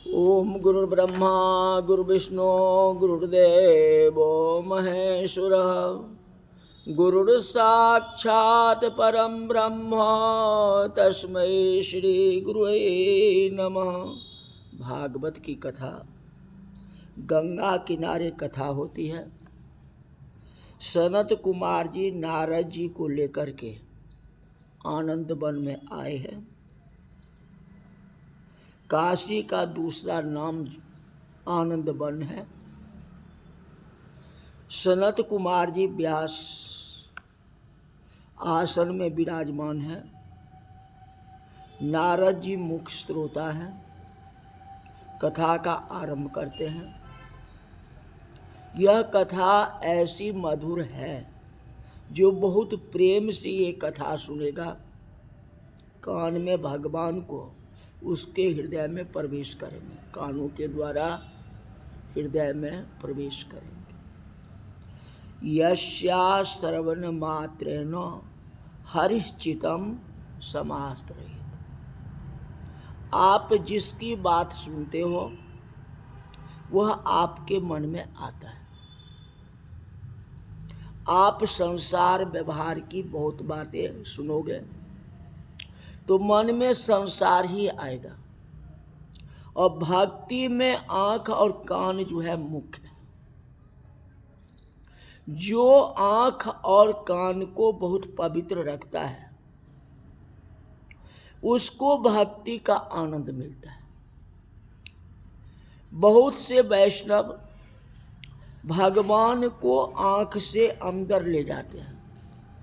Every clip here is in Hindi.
ओम गुरुर्ब्रह्मा गुरुर्विष्णु गुरुर्देव महेश्वरः गुरुर्साक्षात् परम ब्रह्म तस्मै श्री गुरुवे नमः। भागवत की कथा गंगा किनारे कथा होती है। सनत कुमार जी नारद जी को लेकर के आनंद वन में आए हैं। काशी का दूसरा नाम आनंद वन है। सनत कुमार जी व्यास आसन में विराजमान है। नारद जी मुख्य श्रोता हैं। कथा का आरंभ करते हैं। यह कथा ऐसी मधुर है जो बहुत प्रेम से ये कथा सुनेगा, कान में भगवान को उसके हृदय में प्रवेश करेंगे, कानों के द्वारा हृदय में प्रवेश करेंगे। यस्या श्रवण मात्रेण हरिश्चितम समाश्रयेत। आप जिसकी बात सुनते हो वह आपके मन में आता है। आप संसार व्यवहार की बहुत बातें सुनोगे तो मन में संसार ही आएगा, और भक्ति में आंख और कान जो है मुख्य है। जो आंख और कान को बहुत पवित्र रखता है उसको भक्ति का आनंद मिलता है। बहुत से वैष्णव भगवान को आंख से अंदर ले जाते हैं,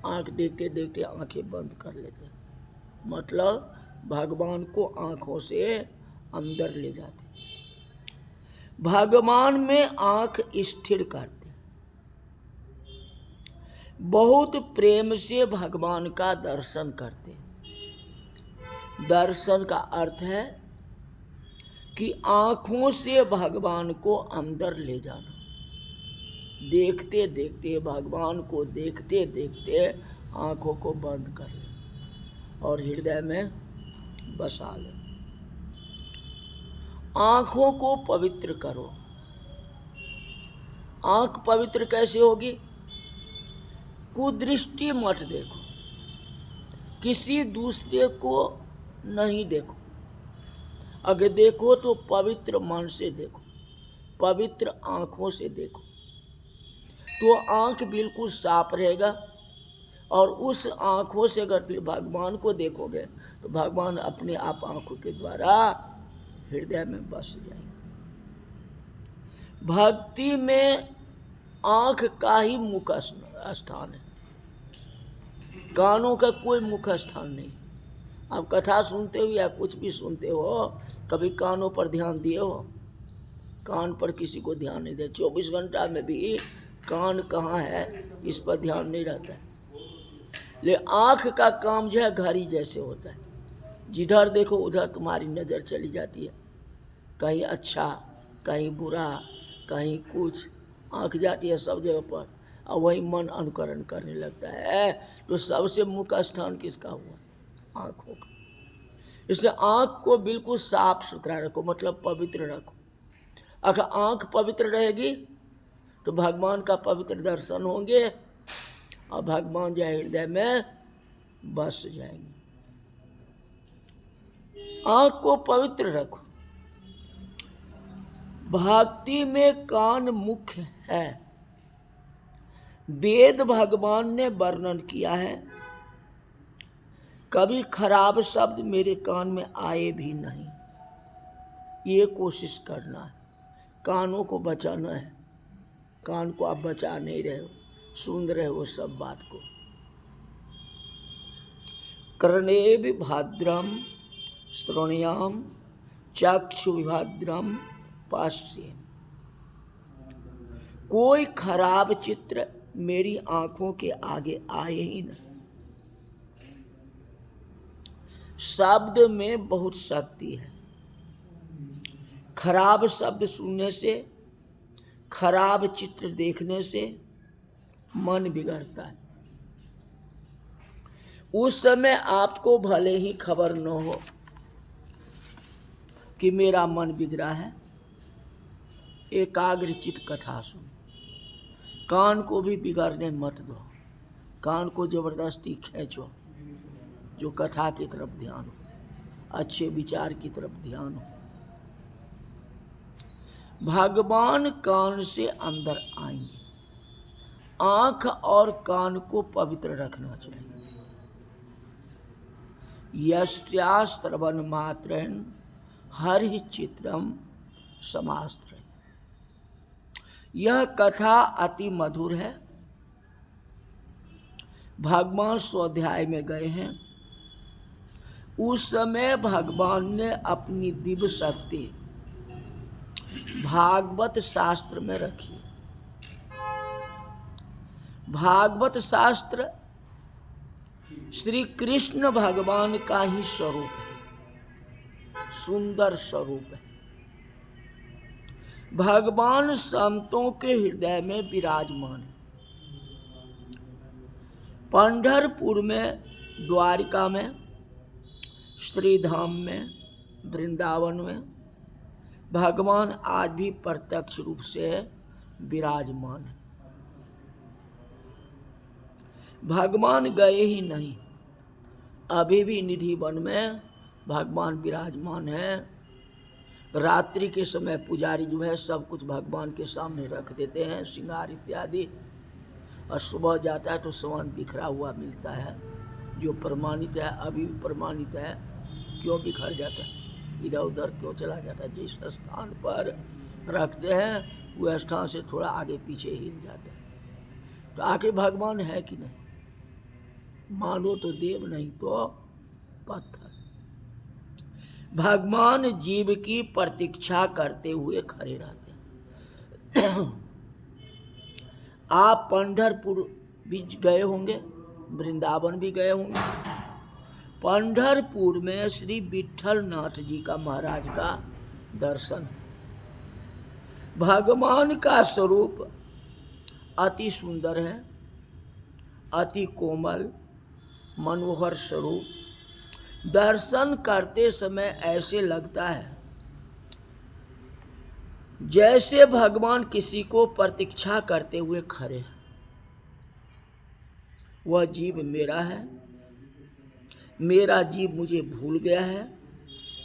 आंख देखते देखते आंखें बंद कर लेते हैं, मतलब भगवान को आंखों से अंदर ले जाते हैं। भगवान में आंख स्थिर करते, बहुत प्रेम से भगवान का दर्शन करते हैं। दर्शन का अर्थ है कि आंखों से भगवान को अंदर ले जाना। देखते देखते भगवान को देखते देखते आंखों को बंद कर ले और हृदय में बसा ले। आंखों को पवित्र करो। आंख पवित्र कैसे होगी? कुदृष्टि मत देखो, किसी दूसरे को नहीं देखो। अगर देखो तो पवित्र मन से देखो, पवित्र आंखों से देखो, तो आंख बिल्कुल साफ रहेगा। और उस आंखों से अगर फिर भगवान को देखोगे तो भगवान अपने आप आंखों के द्वारा हृदय में बस जाएंगे। भक्ति में आंख का ही मुख्य स्थान है, कानों का कोई मुख्य स्थान नहीं। आप कथा सुनते हो या कुछ भी सुनते हो, कभी कानों पर ध्यान दिए हो? कान पर किसी को ध्यान नहीं दे। 24 घंटा में भी कान कहाँ है इस पर ध्यान नहीं रहता है। ले आँख का काम जो है घड़ी जैसे होता है, जिधर देखो उधर तुम्हारी नज़र चली जाती है, कहीं अच्छा कहीं बुरा कहीं कुछ, आँख जाती है सब जगह पर और वही मन अनुकरण करने लगता है। तो सबसे मुख्य स्थान किसका हुआ? आँखों का। इसलिए आँख को बिल्कुल साफ सुथरा रखो, मतलब पवित्र रखो। अगर आँख पवित्र रहेगी तो भगवान का पवित्र दर्शन होंगे और भगवान जो हृदय में बस जाएंगे। आँख को पवित्र रखो। भक्ति में कान मुख्य है। वेद भगवान ने वर्णन किया है, कभी खराब शब्द मेरे कान में आए भी नहीं। ये कोशिश करना है, कानों को बचाना है। कान को आप बचा नहीं रहे हो, सुन रहे हो सब बात को। कर्णेभि भद्रम श्रोणियाम चक्षुभद्रम पश्येम। कोई खराब चित्र मेरी आंखों के आगे आए ही नहीं। शब्द में बहुत शक्ति है। खराब शब्द सुनने से, खराब चित्र देखने से मन बिगड़ता है। उस समय आपको भले ही खबर न हो, कि मेरा मन बिगड़ा है, एकाग्रचित कथा सुन। कान को भी बिगड़ने मत दो, कान को जबरदस्ती खींचो, जो कथा की तरफ ध्यान हो, अच्छे विचार की तरफ ध्यान हो। भगवान कान से अंदर आएंगे। आंख और कान को पवित्र रखना चाहिए। यस्यास्त्रवन मात्रेण हरि चित्रम समास्त्र। यह कथा अति मधुर है। भगवान स्वाध्याय में गए हैं, उस समय भगवान ने अपनी दिव्य शक्ति भागवत शास्त्र में रखी। भागवत शास्त्र श्री कृष्ण भगवान का ही स्वरूप है, सुंदर स्वरूप है। भगवान संतों के हृदय में विराजमान है। पंढरपुर में, द्वारिका में, श्रीधाम में, वृंदावन में भगवान आज भी प्रत्यक्ष रूप से विराजमान है। भगवान गए ही नहीं, अभी भी निधि वन में भगवान विराजमान है। रात्रि के समय पुजारी जो है सब कुछ भगवान के सामने रख देते हैं, श्रृंगार इत्यादि, और सुबह जाता है तो सामान बिखरा हुआ मिलता है, जो प्रमाणित है, अभी भी प्रमाणित है। क्यों बिखर जाता है, इधर उधर क्यों चला जाता है? जिस स्थान पर रखते हैं वह स्थान से थोड़ा आगे पीछे हिल जाता है। तो आखिर भगवान है कि नहीं? मानो तो देव, नहीं तो पत्थर। भगवान जीव की प्रतीक्षा करते हुए खड़े रहते हैं। आप पंढरपुर भी गए होंगे, वृंदावन भी गए होंगे। पंढरपुर में श्री विट्ठल नाथ जी का, महाराज का दर्शन है। भगवान का स्वरूप अति सुंदर है, अति कोमल मनोहर स्वरूप। दर्शन करते समय ऐसे लगता है जैसे भगवान किसी को प्रतीक्षा करते हुए खड़े हैं। वह जीव मेरा है, मेरा जीव मुझे भूल गया है,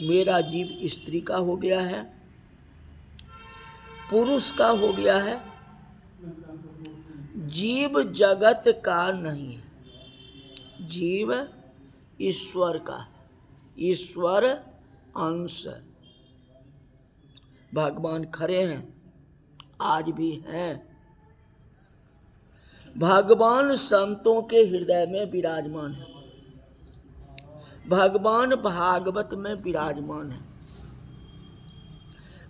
मेरा जीव स्त्री का हो गया है, पुरुष का हो गया है। जीव जगत का नहीं है, जीव ईश्वर का, ईश्वर अंश। भगवान खड़े हैं, आज भी हैं। भगवान संतों के हृदय में विराजमान है। भगवान भागवत में विराजमान है।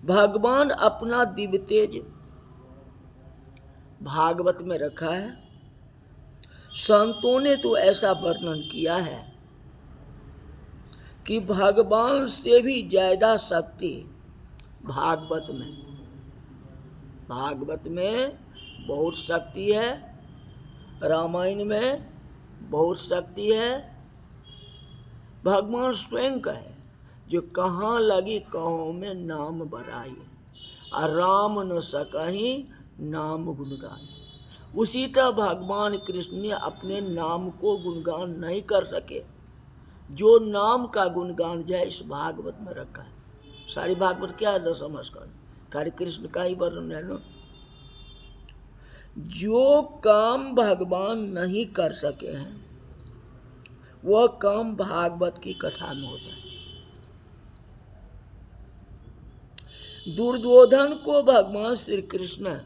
भगवान अपना दिव्य तेज भागवत में रखा है। संतों ने तो ऐसा वर्णन किया है कि भगवान से भी ज्यादा शक्ति भागवत में, भागवत में बहुत शक्ति है, रामायण में बहुत शक्ति है। भगवान स्वयं का है, जो कहाँ लगी कहों में नाम बराई, और राम न सकहीं नाम गुणगान। उसी तरह भगवान कृष्ण ने अपने नाम को गुणगान नहीं कर सके, जो नाम का गुणगान जो है इस भागवत में रखा है। सारी भागवत क्या है? दशम स्कंद, खाली कृष्ण का ही वर्णन है ना। जो काम भगवान नहीं कर सके हैं वह काम भागवत की कथा में होता है। दुर्योधन को भगवान श्री कृष्ण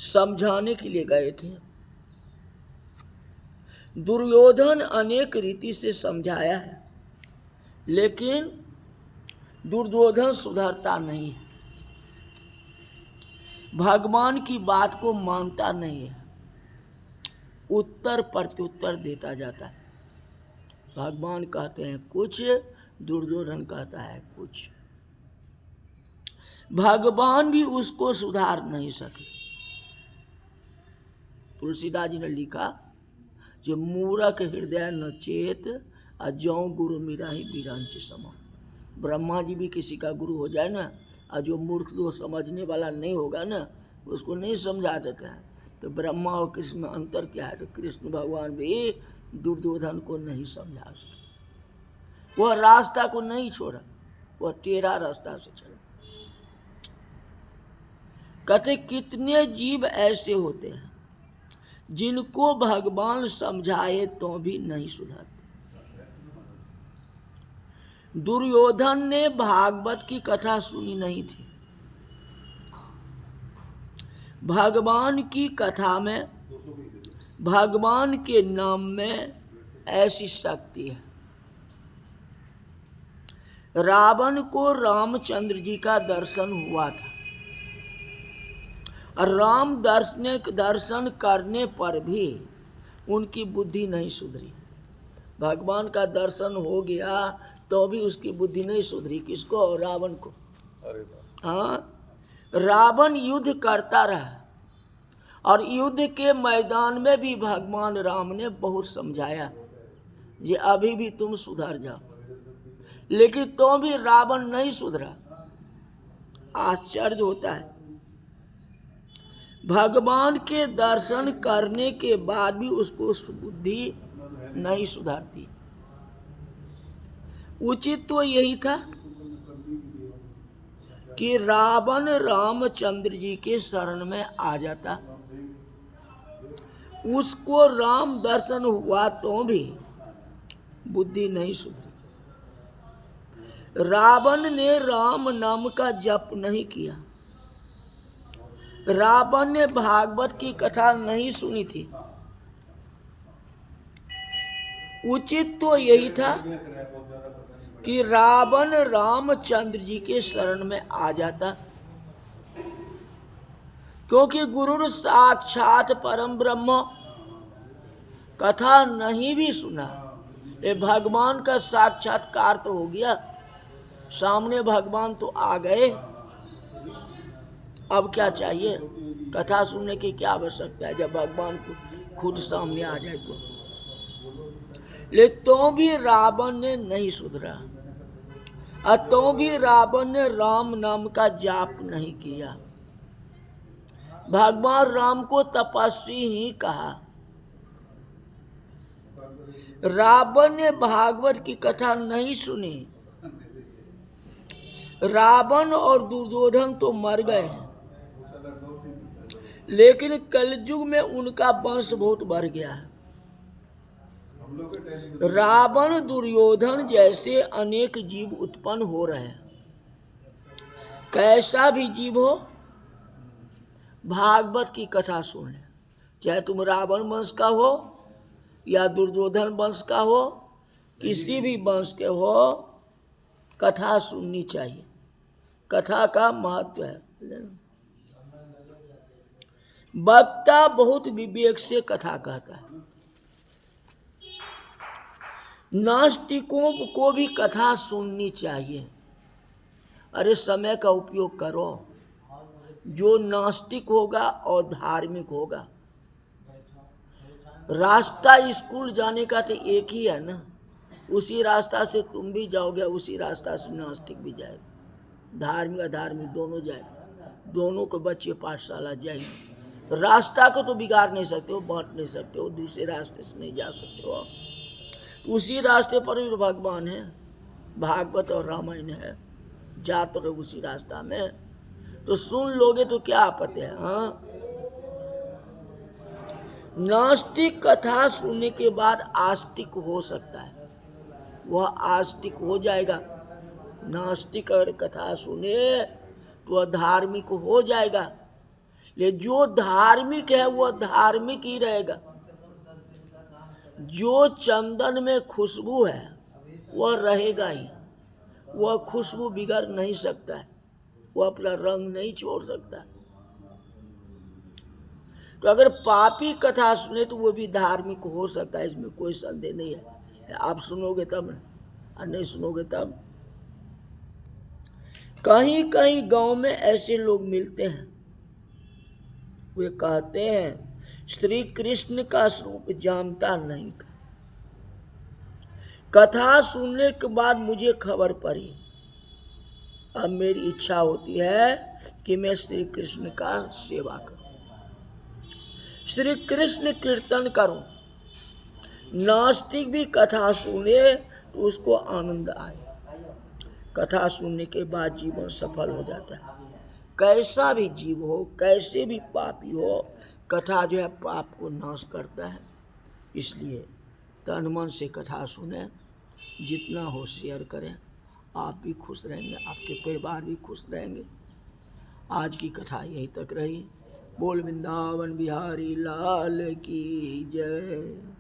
समझाने के लिए गए थे। दुर्योधन अनेक रीति से समझाया है, लेकिन दुर्योधन सुधरता नहीं है, भगवान की बात को मानता नहीं है, उत्तर प्रत्युत्तर देता जाता है। भगवान कहते हैं कुछ, दुर्योधन कहता है कुछ। भगवान भी उसको सुधार नहीं सके। तुलसीदास जी ने लिखा, जो मूरख हृदय न चेत, अजौ गुरु मिराही बिरंच समा। ब्रह्मा जी भी किसी का गुरु हो जाए ना, और जो मूर्ख जो समझने वाला नहीं होगा ना, उसको नहीं समझा देता है। तो ब्रह्मा और कृष्ण में अंतर क्या है? तो कृष्ण भगवान भी दुर्योधन को नहीं समझा सके, वह रास्ता को नहीं छोड़ा, वह टेढ़ा रास्ता से चला। कहते कितने जीव ऐसे होते हैं जिनको भगवान समझाए तो भी नहीं सुधरते। दुर्योधन ने भागवत की कथा सुनी नहीं थी। भगवान की कथा में, भगवान के नाम में ऐसी शक्ति है। रावण को रामचंद्र जी का दर्शन हुआ था, और राम दर्शन करने पर भी उनकी बुद्धि नहीं सुधरी। भगवान का दर्शन हो गया तो भी उसकी बुद्धि नहीं सुधरी। किसको? रावण को। हाँ, रावण युद्ध करता रहा, और युद्ध के मैदान में भी भगवान राम ने बहुत समझाया, ये अभी भी तुम सुधर जाओ, लेकिन तो भी रावण नहीं सुधरा। आश्चर्य होता है, भगवान के दर्शन करने के बाद भी उसको बुद्धि नहीं सुधरती। उचित तो यही था कि रावण रामचंद्र जी के शरण में आ जाता, उसको राम दर्शन हुआ तो भी बुद्धि नहीं सुधरी। रावण ने राम नाम का जप नहीं किया, रावण ने भागवत की कथा नहीं सुनी थी। उचित तो यही था कि रावण रामचंद्र जी के शरण में आ जाता, क्योंकि गुरु साक्षात परम ब्रह्म, कथा नहीं भी सुना, ये भगवान का साक्षात्कार तो हो गया, सामने भगवान तो आ गए, अब क्या चाहिए? कथा सुनने की क्या आवश्यकता है जब भगवान को खुद सामने आ जाए तो। लेकिन तो भी रावण ने नहीं सुधरा, और तो भी रावण ने राम नाम का जाप नहीं किया। भगवान राम को तपस्वी ही कहा। रावण ने भागवत की कथा नहीं सुनी। रावण और दुर्योधन तो मर गए हैं, लेकिन कलयुग में उनका वंश बहुत बढ़ गया है। रावण दुर्योधन जैसे अनेक जीव उत्पन्न हो रहे हैं। कैसा भी जीव हो, भागवत की कथा सुन ले, चाहे तुम रावण वंश का हो या दुर्योधन वंश का हो, किसी भी वंश के हो, कथा सुननी चाहिए। कथा का महत्व है। वक्ता बहुत विवेक से कथा कहता है। नास्तिकों को भी कथा सुननी चाहिए। अरे समय का उपयोग करो। जो नास्तिक होगा और धार्मिक होगा, रास्ता स्कूल जाने का तो एक ही है ना, उसी रास्ता से तुम भी जाओगे, उसी रास्ता से नास्तिक भी जाएगा, धार्मिक अधार्मिक दोनों जाएगा, दोनों के बच्चे पाठशाला जाएंगे। रास्ता को तो बिगाड़ नहीं सकते हो, बांट नहीं सकते हो, दूसरे रास्ते से नहीं जा सकते हो। उसी रास्ते पर भी भगवान है, भागवत और रामायण है, जाते रहो उसी रास्ता में, तो सुन लोगे तो क्या आपत्ति है। हाँ, नास्तिक कथा सुनने के बाद आस्तिक हो सकता है, वह आस्तिक हो जाएगा। नास्तिक अगर कथा सुने तो वह धार्मिक हो जाएगा, लेकिन जो धार्मिक है वह धार्मिक ही रहेगा। जो चंदन में खुशबू है वह रहेगा ही, वह खुशबू बिगड़ नहीं सकता है, वह अपना रंग नहीं छोड़ सकता। तो अगर पापी कथा सुने तो वो भी धार्मिक हो सकता है, इसमें कोई संदेह नहीं है। आप सुनोगे तब ना, और नहीं सुनोगे तब। कहीं कहीं गांव में ऐसे लोग मिलते हैं, वे कहते हैं श्री कृष्ण का स्वरूप जानता नहीं था, कथा सुनने के बाद मुझे खबर पड़ी अब मेरी इच्छा होती है कि मैं श्री कृष्ण का सेवा करूं, श्री कृष्ण कीर्तन करूं। नास्तिक भी कथा सुने तो उसको आनंद आए, कथा सुनने के बाद जीवन सफल हो जाता है। कैसा भी जीव हो, कैसे भी पापी हो, कथा जो है पाप को नाश करता है। इसलिए तन मन से कथा सुने, जितना हो शेयर करें, आप भी खुश रहेंगे, आपके परिवार भी खुश रहेंगे। आज की कथा यहीं तक रही। बोल वृंदावन बिहारी लाल की जय।